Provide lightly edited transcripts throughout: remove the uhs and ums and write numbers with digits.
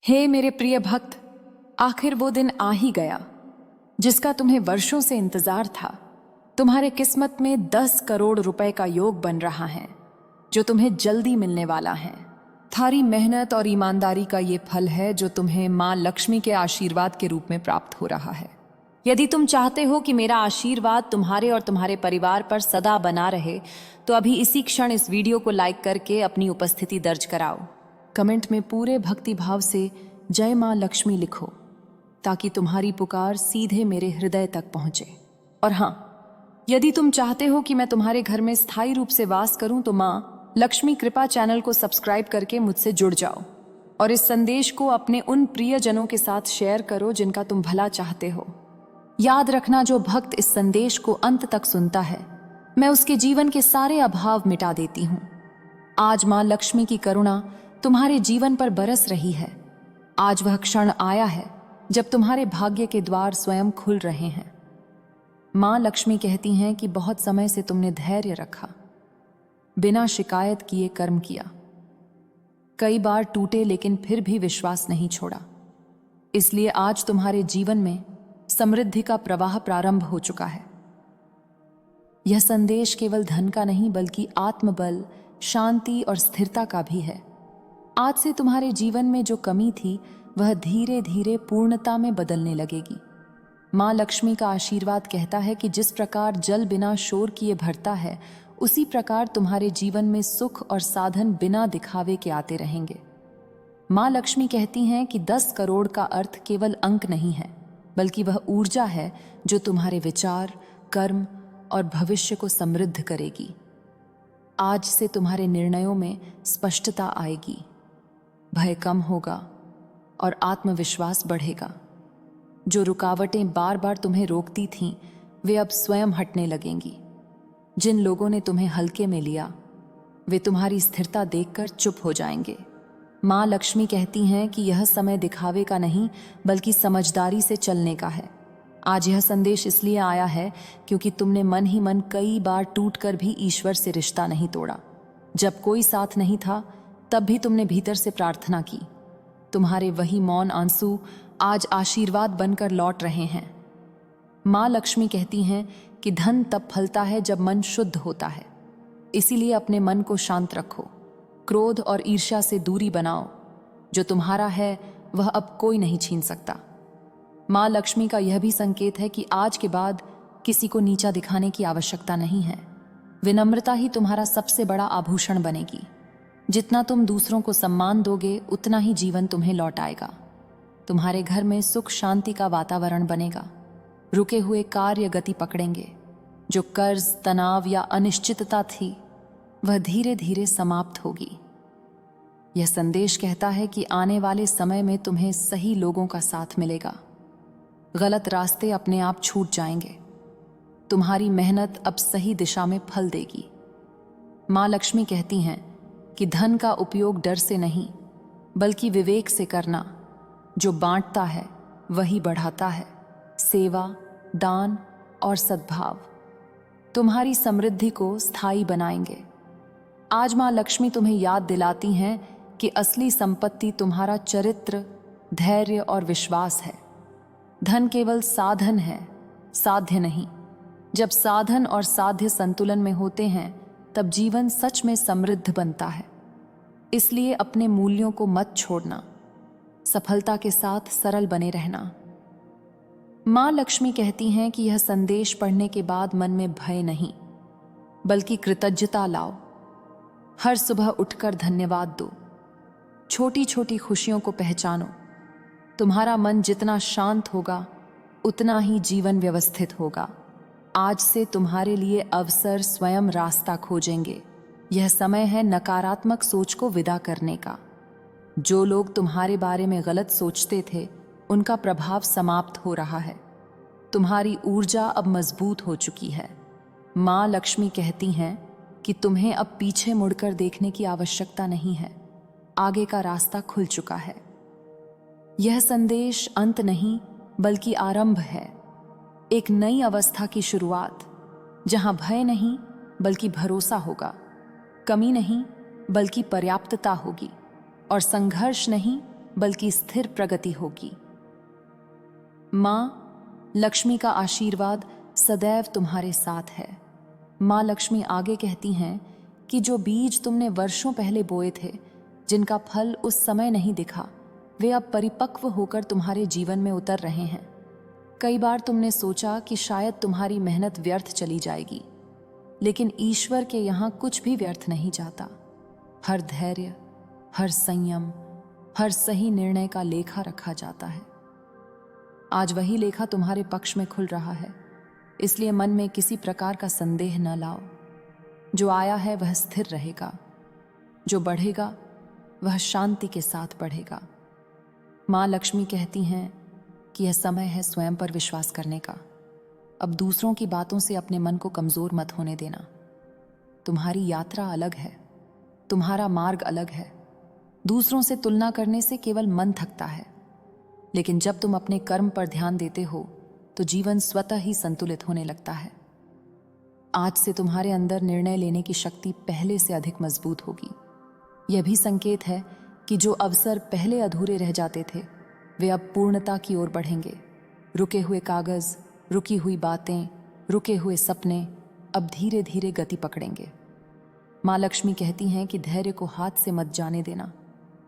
हे मेरे प्रिय भक्त, आखिर वो दिन आ ही गया जिसका तुम्हें वर्षों से इंतजार था। तुम्हारे किस्मत में 10 करोड़ रुपए का योग बन रहा है जो तुम्हें जल्दी मिलने वाला है। थारी मेहनत और ईमानदारी का ये फल है जो तुम्हें माँ लक्ष्मी के आशीर्वाद के रूप में प्राप्त हो रहा है। यदि तुम चाहते हो कि मेरा आशीर्वाद तुम्हारे और तुम्हारे परिवार पर सदा बना रहे तो अभी इसी क्षण इस वीडियो को लाइक करके अपनी उपस्थिति दर्ज कराओ। कमेंट में पूरे भक्ति भाव से जय माँ लक्ष्मी लिखो ताकि तुम्हारी पुकार सीधे मेरे हृदय तक पहुंचे। और हाँ, यदि तुम चाहते हो कि मैं तुम्हारे घर में स्थायी रूप से वास करूं तो माँ लक्ष्मी कृपा चैनल को सब्सक्राइब करके मुझसे जुड़ जाओ और इस संदेश को अपने उन प्रियजनों के साथ शेयर करो जिनका तुम भला चाहते हो। याद रखना, जो भक्त इस संदेश को अंत तक सुनता है मैं उसके जीवन के सारे अभाव मिटा देती हूँ। आज माँ लक्ष्मी की करुणा तुम्हारे जीवन पर बरस रही है। आज वह क्षण आया है जब तुम्हारे भाग्य के द्वार स्वयं खुल रहे हैं। माँ लक्ष्मी कहती हैं कि बहुत समय से तुमने धैर्य रखा, बिना शिकायत किए कर्म किया, कई बार टूटे लेकिन फिर भी विश्वास नहीं छोड़ा। इसलिए आज तुम्हारे जीवन में समृद्धि का प्रवाह प्रारंभ हो चुका है। यह संदेश केवल धन का नहीं बल्कि आत्मबल, शांति और स्थिरता का भी है। आज से तुम्हारे जीवन में जो कमी थी वह धीरे धीरे पूर्णता में बदलने लगेगी। माँ लक्ष्मी का आशीर्वाद कहता है कि जिस प्रकार जल बिना शोर किए भरता है उसी प्रकार तुम्हारे जीवन में सुख और साधन बिना दिखावे के आते रहेंगे। माँ लक्ष्मी कहती हैं कि 10 करोड़ का अर्थ केवल अंक नहीं है बल्कि वह ऊर्जा है जो तुम्हारे विचार, कर्म और भविष्य को समृद्ध करेगी। आज से तुम्हारे निर्णयों में स्पष्टता आएगी, भय कम होगा और आत्मविश्वास बढ़ेगा। जो रुकावटें बार बार तुम्हें रोकती थीं वे अब स्वयं हटने लगेंगी। जिन लोगों ने तुम्हें हल्के में लिया वे तुम्हारी स्थिरता देखकर चुप हो जाएंगे। माँ लक्ष्मी कहती हैं कि यह समय दिखावे का नहीं बल्कि समझदारी से चलने का है। आज यह संदेश इसलिए आया है क्योंकि तुमने मन ही मन कई बार टूटकर भी ईश्वर से रिश्ता नहीं तोड़ा। जब कोई साथ नहीं था तब भी तुमने भीतर से प्रार्थना की। तुम्हारे वही मौन आंसू आज आशीर्वाद बनकर लौट रहे हैं। माँ लक्ष्मी कहती हैं कि धन तब फलता है जब मन शुद्ध होता है। इसीलिए अपने मन को शांत रखो, क्रोध और ईर्ष्या से दूरी बनाओ। जो तुम्हारा है वह अब कोई नहीं छीन सकता। माँ लक्ष्मी का यह भी संकेत है कि आज के बाद किसी को नीचा दिखाने की आवश्यकता नहीं है। विनम्रता ही तुम्हारा सबसे बड़ा आभूषण बनेगी। जितना तुम दूसरों को सम्मान दोगे उतना ही जीवन तुम्हें लौट आएगा। तुम्हारे घर में सुख शांति का वातावरण बनेगा। रुके हुए कार्य गति पकड़ेंगे। जो कर्ज, तनाव या अनिश्चितता थी वह धीरे धीरे समाप्त होगी। यह संदेश कहता है कि आने वाले समय में तुम्हें सही लोगों का साथ मिलेगा। गलत रास्ते अपने आप छूट जाएंगे। तुम्हारी मेहनत अब सही दिशा में फल देगी। माँ लक्ष्मी कहती हैं कि धन का उपयोग डर से नहीं बल्कि विवेक से करना। जो बांटता है वही बढ़ाता है। सेवा, दान और सद्भाव तुम्हारी समृद्धि को स्थायी बनाएंगे। आज माँ लक्ष्मी तुम्हें याद दिलाती हैं कि असली संपत्ति तुम्हारा चरित्र, धैर्य और विश्वास है। धन केवल साधन है, साध्य नहीं। जब साधन और साध्य संतुलन में होते हैं तब जीवन सच में समृद्ध बनता है। इसलिए अपने मूल्यों को मत छोड़ना, सफलता के साथ सरल बने रहना। माँ लक्ष्मी कहती हैं कि यह संदेश पढ़ने के बाद मन में भय नहीं बल्कि कृतज्ञता लाओ। हर सुबह उठकर धन्यवाद दो। छोटी छोटी खुशियों को पहचानो। तुम्हारा मन जितना शांत होगा उतना ही जीवन व्यवस्थित होगा। आज से तुम्हारे लिए अवसर स्वयं रास्ता खोजेंगे। यह समय है नकारात्मक सोच को विदा करने का। जो लोग तुम्हारे बारे में गलत सोचते थे उनका प्रभाव समाप्त हो रहा है। तुम्हारी ऊर्जा अब मजबूत हो चुकी है। माँ लक्ष्मी कहती हैं कि तुम्हें अब पीछे मुड़कर देखने की आवश्यकता नहीं है। आगे का रास्ता खुल चुका है। यह संदेश अंत नहीं बल्कि आरंभ है। एक नई अवस्था की शुरुआत जहां भय नहीं बल्कि भरोसा होगा, कमी नहीं बल्कि पर्याप्तता होगी और संघर्ष नहीं बल्कि स्थिर प्रगति होगी। माँ लक्ष्मी का आशीर्वाद सदैव तुम्हारे साथ है। माँ लक्ष्मी आगे कहती हैं कि जो बीज तुमने वर्षों पहले बोए थे, जिनका फल उस समय नहीं दिखा, वे अब परिपक्व होकर तुम्हारे जीवन में उतर रहे हैं। कई बार तुमने सोचा कि शायद तुम्हारी मेहनत व्यर्थ चली जाएगी, लेकिन ईश्वर के यहाँ कुछ भी व्यर्थ नहीं जाता। हर धैर्य, हर संयम, हर सही निर्णय का लेखा रखा जाता है। आज वही लेखा तुम्हारे पक्ष में खुल रहा है, इसलिए मन में किसी प्रकार का संदेह न लाओ। जो आया है वह स्थिर रहेगा, जो बढ़ेगा वह शांति के साथ बढ़ेगा। माँ लक्ष्मी कहती हैं कि यह समय है स्वयं पर विश्वास करने का। अब दूसरों की बातों से अपने मन को कमजोर मत होने देना। तुम्हारी यात्रा अलग है, तुम्हारा मार्ग अलग है। दूसरों से तुलना करने से केवल मन थकता है, लेकिन जब तुम अपने कर्म पर ध्यान देते हो तो जीवन स्वतः ही संतुलित होने लगता है। आज से तुम्हारे अंदर निर्णय लेने की शक्ति पहले से अधिक मजबूत होगी। यह भी संकेत है कि जो अवसर पहले अधूरे रह जाते थे, वे अब पूर्णता की ओर बढ़ेंगे। रुके हुए कागज, रुकी हुई बातें, रुके हुए सपने अब धीरे धीरे गति पकड़ेंगे। माँ लक्ष्मी कहती हैं कि धैर्य को हाथ से मत जाने देना,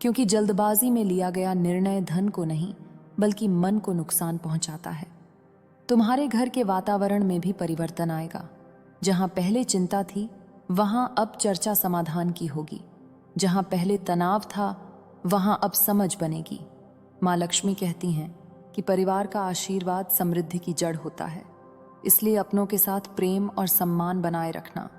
क्योंकि जल्दबाजी में लिया गया निर्णय धन को नहीं बल्कि मन को नुकसान पहुंचाता है। तुम्हारे घर के वातावरण में भी परिवर्तन आएगा। जहां पहले चिंता थी, वहां अब चर्चा समाधान की होगी। जहां पहले तनाव था, वहां अब समझ बनेगी। माँ लक्ष्मी कहती हैं कि परिवार का आशीर्वाद समृद्धि की जड़ होता है, इसलिए अपनों के साथ प्रेम और सम्मान बनाए रखना।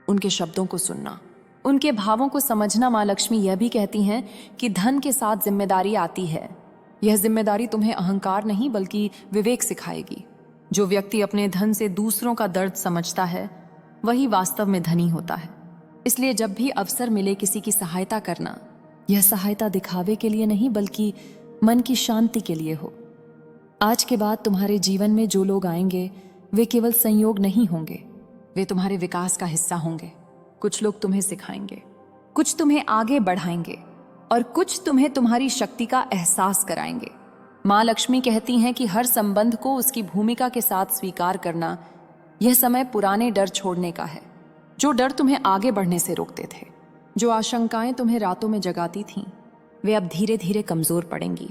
उनके शब्दों को सुनना, उनके भावों को समझना। माँ लक्ष्मी यह भी कहती हैं कि धन के साथ जिम्मेदारी आती है। यह जिम्मेदारी तुम्हें अहंकार नहीं बल्कि विवेक सिखाएगी। जो व्यक्ति अपने धन से दूसरों का दर्द समझता है, वही वास्तव में धनी होता है। इसलिए जब भी अवसर मिले किसी की सहायता करना, यह सहायता दिखावे के लिए नहीं बल्कि मन की शांति के लिए हो। आज के बाद तुम्हारे जीवन में जो लोग आएंगे, वे केवल संयोग नहीं होंगे, वे तुम्हारे विकास का हिस्सा होंगे। कुछ लोग तुम्हें सिखाएंगे, कुछ तुम्हें आगे बढ़ाएंगे और कुछ तुम्हें तुम्हारी शक्ति का एहसास कराएंगे। माँ लक्ष्मी कहती हैं कि हर संबंध को उसकी भूमिका के साथ स्वीकार करना, यह समय पुराने डर छोड़ने का है। जो डर तुम्हें आगे बढ़ने से रोकते थे, जो आशंकाएं तुम्हें रातों में जगाती थीं, वे अब धीरे धीरे कमजोर पड़ेंगी।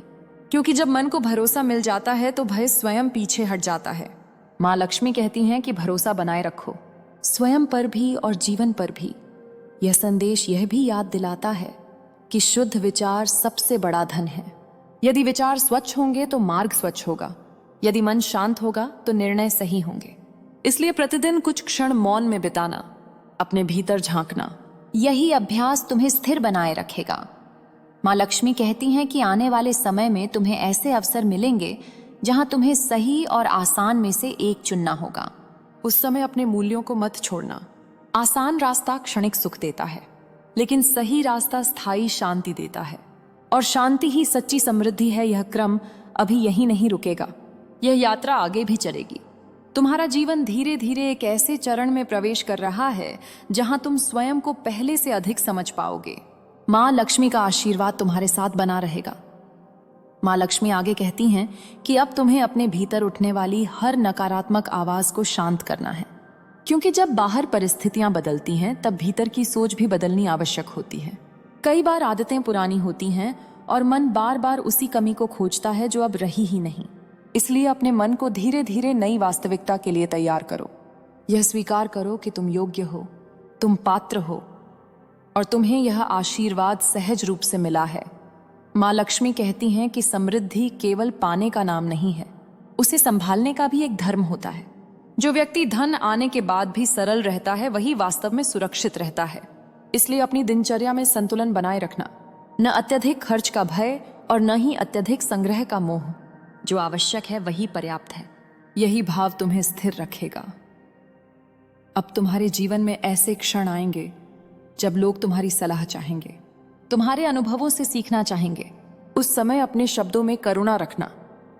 क्योंकि जब मन को भरोसा मिल जाता है तो भय स्वयं पीछे हट जाता है। माँ लक्ष्मी कहती हैं कि भरोसा बनाए रखो, स्वयं पर भी और जीवन पर भी। यह संदेश यह भी याद दिलाता है कि शुद्ध विचार सबसे बड़ा धन है। यदि विचार स्वच्छ होंगे तो मार्ग स्वच्छ होगा, यदि मन शांत होगा तो निर्णय सही होंगे। इसलिए प्रतिदिन कुछ क्षण मौन में बिताना, अपने भीतर झांकना, यही अभ्यास तुम्हें स्थिर बनाए रखेगा। माँ लक्ष्मी कहती हैं कि आने वाले समय में तुम्हें ऐसे अवसर मिलेंगे जहां तुम्हें सही और आसान में से एक चुनना होगा। उस समय अपने मूल्यों को मत छोड़ना। आसान रास्ता क्षणिक सुख देता है, लेकिन सही रास्ता स्थायी शांति देता है, और शांति ही सच्ची समृद्धि है। यह क्रम अभी यहीं नहीं रुकेगा, यह यात्रा आगे भी चलेगी। तुम्हारा जीवन धीरे धीरे एक ऐसे चरण में प्रवेश कर रहा है जहां तुम स्वयं को पहले से अधिक समझ पाओगे। माँ लक्ष्मी का आशीर्वाद तुम्हारे साथ बना रहेगा। माँ लक्ष्मी आगे कहती हैं कि अब तुम्हें अपने भीतर उठने वाली हर नकारात्मक आवाज को शांत करना है, क्योंकि जब बाहर परिस्थितियां बदलती हैं तब भीतर की सोच भी बदलनी आवश्यक होती है। कई बार आदतें पुरानी होती हैं और मन बार बार उसी कमी को खोजता है जो अब रही ही नहीं। इसलिए अपने मन को धीरे धीरे नई वास्तविकता के लिए तैयार करो। यह स्वीकार करो कि तुम योग्य हो, तुम पात्र हो, और तुम्हें यह आशीर्वाद सहज रूप से मिला है। माँ लक्ष्मी कहती हैं कि समृद्धि केवल पाने का नाम नहीं है, उसे संभालने का भी एक धर्म होता है। जो व्यक्ति धन आने के बाद भी सरल रहता है, वही वास्तव में सुरक्षित रहता है। इसलिए अपनी दिनचर्या में संतुलन बनाए रखना, न अत्यधिक खर्च का भय और न ही अत्यधिक संग्रह का मोह। जो आवश्यक है वही पर्याप्त है, यही भाव तुम्हें स्थिर रखेगा। अब तुम्हारे जीवन में ऐसे क्षण आएंगे जब लोग तुम्हारी सलाह चाहेंगे, तुम्हारे अनुभवों से सीखना चाहेंगे। उस समय अपने शब्दों में करुणा रखना,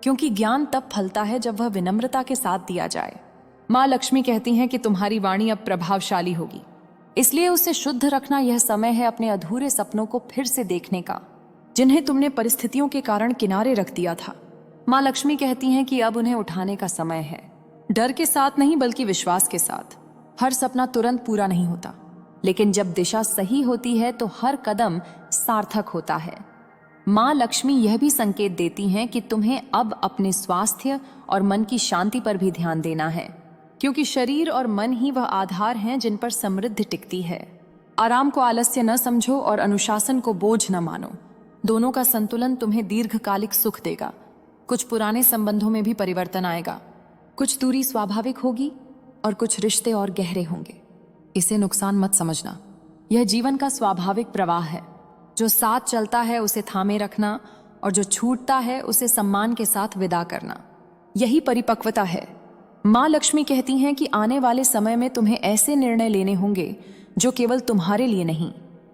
क्योंकि ज्ञान तब फलता है जब वह विनम्रता के साथ दिया जाए। माँ लक्ष्मी कहती हैं कि तुम्हारी वाणी अब प्रभावशाली होगी। इसलिए उसे शुद्ध रखना यह समय है अपने अधूरे सपनों को फिर से देखने का, जिन्हें तुमने परिस्थितियों के कारण किनारे रख दिया था। माँ लक्ष्मी कहती हैं कि अब उन्हें उठाने का समय है, डर के साथ नहीं बल्कि विश्वास के साथ। हर सपना तुरंत पूरा नहीं होता, लेकिन जब दिशा सही होती है तो हर कदम सार्थक होता है। माँ लक्ष्मी यह भी संकेत देती हैं कि तुम्हें अब अपने स्वास्थ्य और मन की शांति पर भी ध्यान देना है, क्योंकि शरीर और मन ही वह आधार हैं जिन पर समृद्धि टिकती है। आराम को आलस्य न समझो और अनुशासन को बोझ न मानो। दोनों का संतुलन तुम्हें दीर्घकालिक सुख देगा। कुछ पुराने संबंधों में भी परिवर्तन आएगा, कुछ दूरी स्वाभाविक होगी और कुछ रिश्ते और गहरे होंगे। इसे नुकसान मत समझना, यह जीवन का स्वाभाविक प्रवाह है। जो साथ चलता है उसे थामे रखना और जो छूटता है उसे सम्मान के साथ विदा करना, यही परिपक्वता है। माँ लक्ष्मी कहती हैं कि आने वाले समय में तुम्हें ऐसे निर्णय लेने होंगे जो केवल तुम्हारे लिए नहीं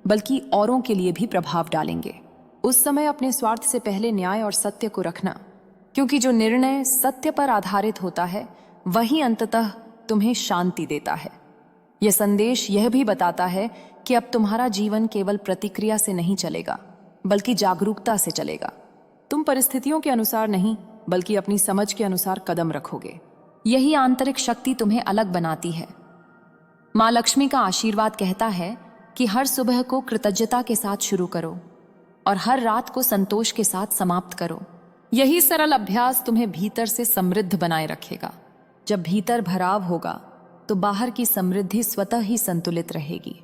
बल्कि औरों के लिए भी प्रभाव डालेंगे। उस समय अपने स्वार्थ से पहले न्याय और सत्य को रखना, क्योंकि जो निर्णय सत्य पर आधारित होता है वही अंततः तुम्हें शांति देता है। यह संदेश यह भी बताता है कि अब तुम्हारा जीवन केवल प्रतिक्रिया से नहीं चलेगा बल्कि जागरूकता से चलेगा। तुम परिस्थितियों के अनुसार नहीं बल्कि अपनी समझ के अनुसार कदम रखोगे। यही आंतरिक शक्ति तुम्हें अलग बनाती है। माँ लक्ष्मी का आशीर्वाद कहता है कि हर सुबह को कृतज्ञता के साथ शुरू करो और हर रात को संतोष के साथ समाप्त करो। यही सरल अभ्यास तुम्हें भीतर से समृद्ध बनाए रखेगा। जब भीतर भराव होगा तो बाहर की समृद्धि स्वतः ही संतुलित रहेगी।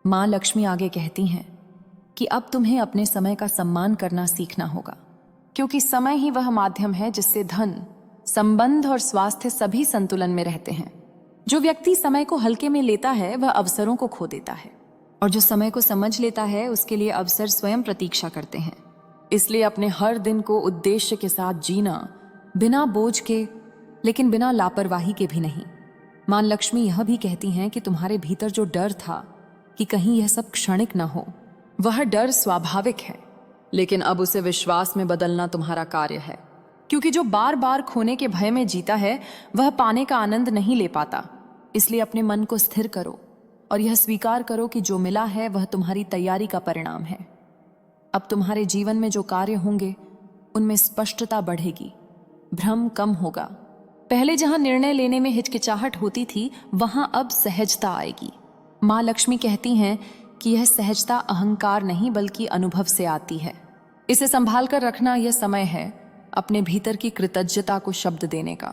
माँ लक्ष्मी आगे कहती हैं कि अब तुम्हें अपने समय का सम्मान करना सीखना होगा, क्योंकि समय ही वह माध्यम है जिससे धन, संबंध और स्वास्थ्य सभी संतुलन में रहते हैं। जो व्यक्ति समय को हल्के में लेता है वह अवसरों को खो देता है, और जो समय को समझ लेता है उसके लिए अवसर स्वयं प्रतीक्षा करते हैं। इसलिए अपने हर दिन को उद्देश्य के साथ जीना, बिना बोझ के लेकिन बिना लापरवाही के भी नहीं। माँ लक्ष्मी यह भी कहती हैं कि तुम्हारे भीतर जो डर था कि कहीं यह सब क्षणिक न हो, वह डर स्वाभाविक है, लेकिन अब उसे विश्वास में बदलना तुम्हारा कार्य है। क्योंकि जो बार बार खोने के भय में जीता है वह पाने का आनंद नहीं ले पाता। इसलिए अपने मन को स्थिर करो और यह स्वीकार करो कि जो मिला है वह तुम्हारी तैयारी का परिणाम है। अब तुम्हारे जीवन में जो कार्य होंगे उनमें स्पष्टता बढ़ेगी, भ्रम कम होगा। पहले जहां निर्णय लेने में हिचकिचाहट होती थी वहां अब सहजता आएगी। माँ लक्ष्मी कहती हैं कि यह सहजता अहंकार नहीं बल्कि अनुभव से आती है। इसे संभाल कर रखना यह समय है अपने भीतर की कृतज्ञता को शब्द देने का।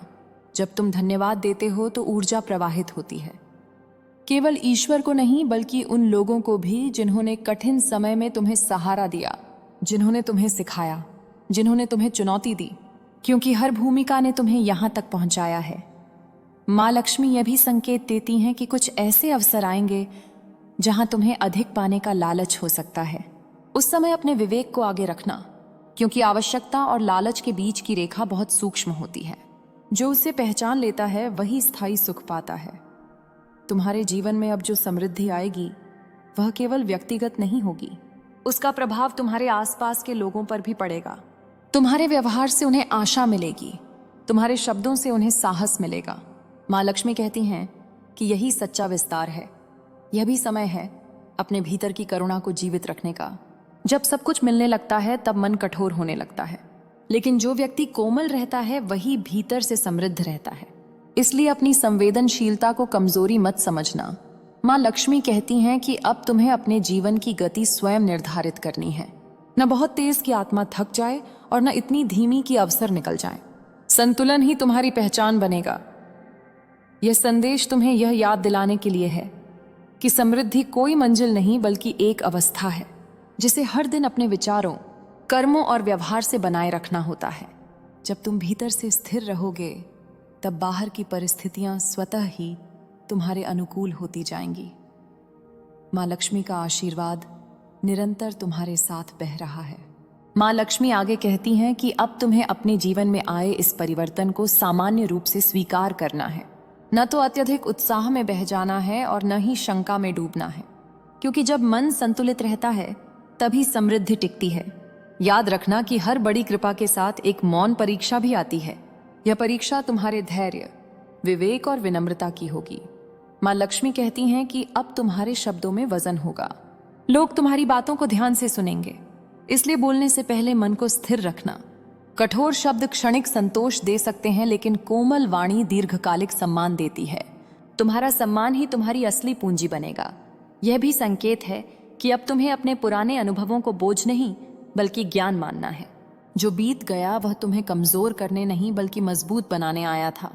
जब तुम धन्यवाद देते हो तो ऊर्जा प्रवाहित होती है, केवल ईश्वर को नहीं बल्कि उन लोगों को भी जिन्होंने कठिन समय में तुम्हें सहारा दिया, जिन्होंने तुम्हें सिखाया, जिन्होंने तुम्हें चुनौती दी, क्योंकि हर भूमिका ने तुम्हें यहाँ तक पहुँचाया है। माँ लक्ष्मी यह भी संकेत देती हैं कि कुछ ऐसे अवसर आएंगे जहाँ तुम्हें अधिक पाने का लालच हो सकता है। उस समय अपने विवेक को आगे रखना, क्योंकि आवश्यकता और लालच के बीच की रेखा बहुत सूक्ष्म होती है। जो उसे पहचान लेता है वही स्थायी सुख पाता है। तुम्हारे जीवन में अब जो समृद्धि आएगी वह केवल व्यक्तिगत नहीं होगी, उसका प्रभाव तुम्हारे आसपास के लोगों पर भी पड़ेगा। तुम्हारे व्यवहार से उन्हें आशा मिलेगी, तुम्हारे शब्दों से उन्हें साहस मिलेगा। माँ लक्ष्मी कहती हैं कि यही सच्चा विस्तार है। यह भी समय है अपने भीतर की करुणा को जीवित रखने का। जब सब कुछ मिलने लगता है तब मन कठोर होने लगता है, लेकिन जो व्यक्ति कोमल रहता है वही भीतर से समृद्ध रहता है। इसलिए अपनी संवेदनशीलता को कमजोरी मत समझना। माँ लक्ष्मी कहती हैं कि अब तुम्हें अपने जीवन की गति स्वयं निर्धारित करनी है। न बहुत तेज की आत्मा थक जाए और न इतनी धीमी कि अवसर निकल जाए। संतुलन ही तुम्हारी पहचान बनेगा। यह संदेश तुम्हें यह याद दिलाने के लिए है कि समृद्धि कोई मंजिल नहीं बल्कि एक अवस्था है, जिसे हर दिन अपने विचारों, कर्मों और व्यवहार से बनाए रखना होता है। जब तुम भीतर से स्थिर रहोगे तब बाहर की परिस्थितियां स्वतः ही तुम्हारे अनुकूल होती जाएंगी। माँ लक्ष्मी का आशीर्वाद निरंतर तुम्हारे साथ बह रहा है। माँ लक्ष्मी आगे कहती हैं कि अब तुम्हें अपने जीवन में आए इस परिवर्तन को सामान्य रूप से स्वीकार करना है, न तो अत्यधिक उत्साह में बह जाना है और न ही शंका में डूबना है, क्योंकि जब मन संतुलित रहता है तभी समृद्धि टिकती है। याद रखना कि हर बड़ी कृपा के साथ एक मौन परीक्षा भी आती है। यह परीक्षा तुम्हारे धैर्य, विवेक और विनम्रता की होगी। माँ लक्ष्मी कहती हैं कि अब तुम्हारे शब्दों में वजन होगा। लोग तुम्हारी बातों को ध्यान से सुनेंगे, इसलिए बोलने से पहले मन को स्थिर रखना। कठोर शब्द क्षणिक संतोष दे सकते हैं, लेकिन कोमल वाणी दीर्घकालिक सम्मान देती है। तुम्हारा सम्मान ही तुम्हारी असली पूंजी बनेगा। यह भी संकेत है कि अब तुम्हें अपने पुराने अनुभवों को बोझ नहीं बल्कि ज्ञान मानना है। जो बीत गया वह तुम्हें कमजोर करने नहीं बल्कि मजबूत बनाने आया था।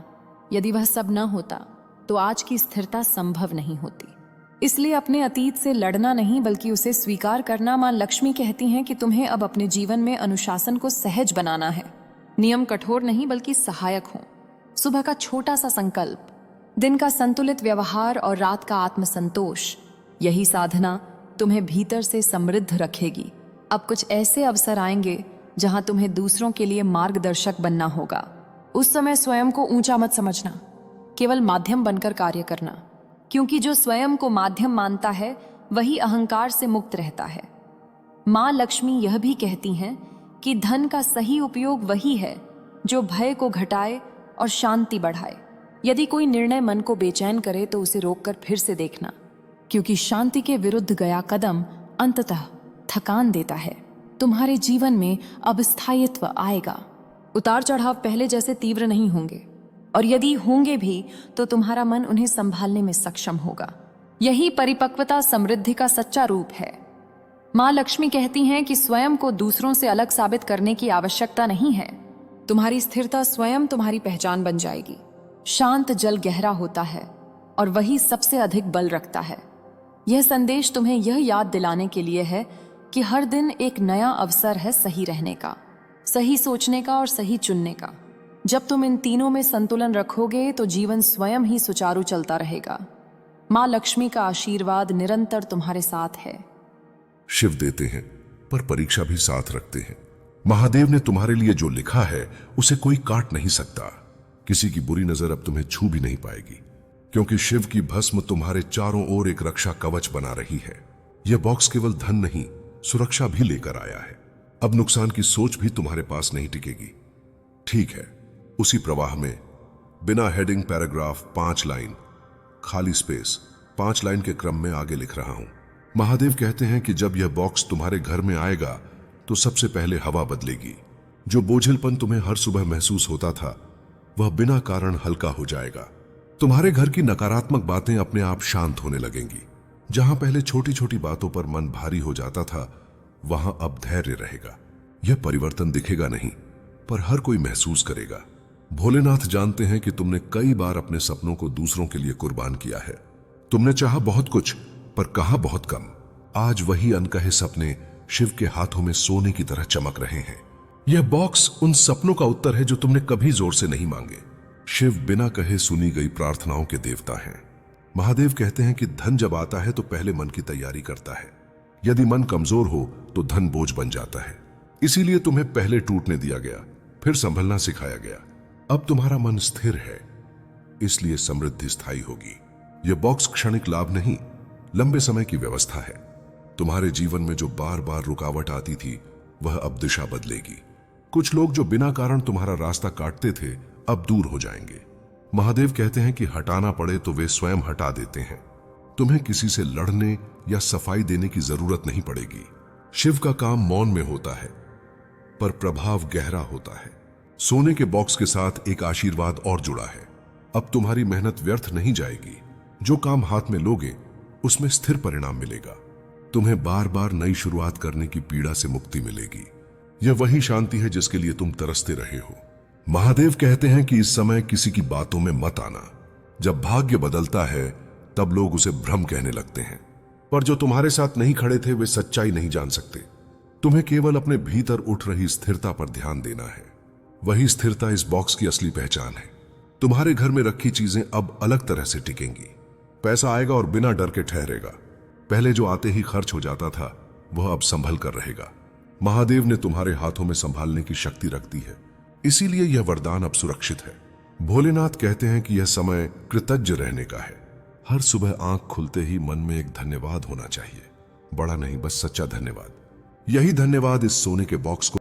यदि वह सब न होता तो आज की स्थिरता संभव नहीं होती। इसलिए अपने अतीत से लड़ना नहीं बल्कि उसे स्वीकार करना। मां लक्ष्मी कहती हैं कि तुम्हें अब अपने जीवन में अनुशासन को सहज बनाना है। नियम कठोर नहीं बल्कि सहायक हों। सुबह का छोटा सा संकल्प, दिन का संतुलित व्यवहार और रात का आत्मसंतोष, यही साधना तुम्हें भीतर से समृद्ध रखेगी। अब कुछ ऐसे अवसर आएंगे जहां तुम्हें दूसरों के लिए मार्गदर्शक बनना होगा। उस समय स्वयं को ऊंचा मत समझना, केवल माध्यम बनकर कार्य करना, क्योंकि जो स्वयं को माध्यम मानता है वही अहंकार से मुक्त रहता है। मां लक्ष्मी यह भी कहती हैं कि धन का सही उपयोग वही है जो भय को घटाए और शांति बढ़ाए। यदि कोई निर्णय मन को बेचैन करे तो उसे रोककर फिर से देखना, क्योंकि शांति के विरुद्ध गया कदम अंततः थकान देता है। तुम्हारे जीवन में अब स्थायित्व आएगा। उतार चढ़ाव पहले जैसे तीव्र नहीं होंगे, और यदि होंगे भी तो तुम्हारा मन उन्हें संभालने में सक्षम होगा। यही परिपक्वता समृद्धि का सच्चा रूप है। मां लक्ष्मी कहती हैं कि स्वयं को दूसरों से अलग साबित करने की आवश्यकता नहीं है। तुम्हारी स्थिरता स्वयं तुम्हारी पहचान बन जाएगी। शांत जल गहरा होता है और वही सबसे अधिक बल रखता है। यह संदेश तुम्हें यह याद दिलाने के लिए है कि हर दिन एक नया अवसर है सही रहने का, सही सोचने का और सही चुनने का। जब तुम इन तीनों में संतुलन रखोगे तो जीवन स्वयं ही सुचारू चलता रहेगा। मां लक्ष्मी का आशीर्वाद निरंतर तुम्हारे साथ है। शिव देते हैं पर परीक्षा भी साथ रखते हैं। महादेव ने तुम्हारे लिए जो लिखा है उसे कोई काट नहीं सकता। किसी की बुरी नजर अब तुम्हें छू भी नहीं पाएगी, क्योंकि शिव की भस्म तुम्हारे चारों ओर एक रक्षा कवच बना रही है। यह बॉक्स केवल धन नहीं, सुरक्षा भी लेकर आया है। अब नुकसान की सोच भी तुम्हारे पास नहीं टिकेगी। ठीक है, उसी प्रवाह में बिना हेडिंग पैराग्राफ 5 लाइन, खाली स्पेस 5 लाइन के क्रम में आगे लिख रहा हूं। महादेव कहते हैं कि जब यह बॉक्स तुम्हारे घर में आएगा तो सबसे पहले हवा बदलेगी। जो बोझिलपन तुम्हें हर सुबह महसूस होता था वह बिना कारण हल्का हो जाएगा। तुम्हारे घर की नकारात्मक बातें अपने आप शांत होने लगेंगी। जहां पहले छोटी छोटी बातों पर मन भारी हो जाता था वहां अब धैर्य रहेगा। यह परिवर्तन दिखेगा नहीं, पर हर कोई महसूस करेगा। भोलेनाथ जानते हैं कि तुमने कई बार अपने सपनों को दूसरों के लिए कुर्बान किया है। तुमने चाहा बहुत कुछ पर कहा बहुत कम। आज वही अनकहे सपने शिव के हाथों में सोने की तरह चमक रहे हैं। यह बॉक्स उन सपनों का उत्तर है जो तुमने कभी जोर से नहीं मांगे। शिव बिना कहे सुनी गई प्रार्थनाओं के देवता हैं। महादेव कहते हैं कि धन जब आता है तो पहले मन की तैयारी करता है। यदि मन कमजोर हो तो धन बोझ बन जाता है। इसीलिए तुम्हें पहले टूटने दिया गया, फिर संभलना सिखाया गया। अब तुम्हारा मन स्थिर है, इसलिए समृद्धि स्थायी होगी। यह बॉक्स क्षणिक लाभ नहीं, लंबे समय की व्यवस्था है। तुम्हारे जीवन में जो बार बार रुकावट आती थी वह अब दिशा बदलेगी। कुछ लोग जो बिना कारण तुम्हारा रास्ता काटते थे अब दूर हो जाएंगे। महादेव कहते हैं कि हटाना पड़े तो वे स्वयं हटा देते हैं। तुम्हें किसी से लड़ने या सफाई देने की जरूरत नहीं पड़ेगी। शिव का काम मौन में होता है, पर प्रभाव गहरा होता है। सोने के बॉक्स के साथ एक आशीर्वाद और जुड़ा है। अब तुम्हारी मेहनत व्यर्थ नहीं जाएगी। जो काम हाथ में लोगे उसमें स्थिर परिणाम मिलेगा। तुम्हें बार बार नई शुरुआत करने की पीड़ा से मुक्ति मिलेगी। यह वही शांति है जिसके लिए तुम तरसते रहे हो। महादेव कहते हैं कि इस समय किसी की बातों में मत आना। जब भाग्य बदलता है तब लोग उसे भ्रम कहने लगते हैं, पर जो तुम्हारे साथ नहीं खड़े थे वे सच्चाई नहीं जान सकते। तुम्हें केवल अपने भीतर उठ रही स्थिरता पर ध्यान देना है। वही स्थिरता इस बॉक्स की असली पहचान है। तुम्हारे घर में रखी चीजें अब अलग तरह से टिकेंगी। पैसा आएगा और बिना डर के ठहरेगा। पहले जो आते ही खर्च हो जाता था वह अब संभल कर रहेगा। महादेव ने तुम्हारे हाथों में संभालने की शक्ति रख दी है, इसीलिए यह वरदान अब सुरक्षित है। भोलेनाथ कहते हैं कि यह समय कृतज्ञ रहने का है। हर सुबह आंख खुलते ही मन में एक धन्यवाद होना चाहिए। बड़ा नहीं, बस सच्चा धन्यवाद। यही धन्यवाद इस सोने के बॉक्स को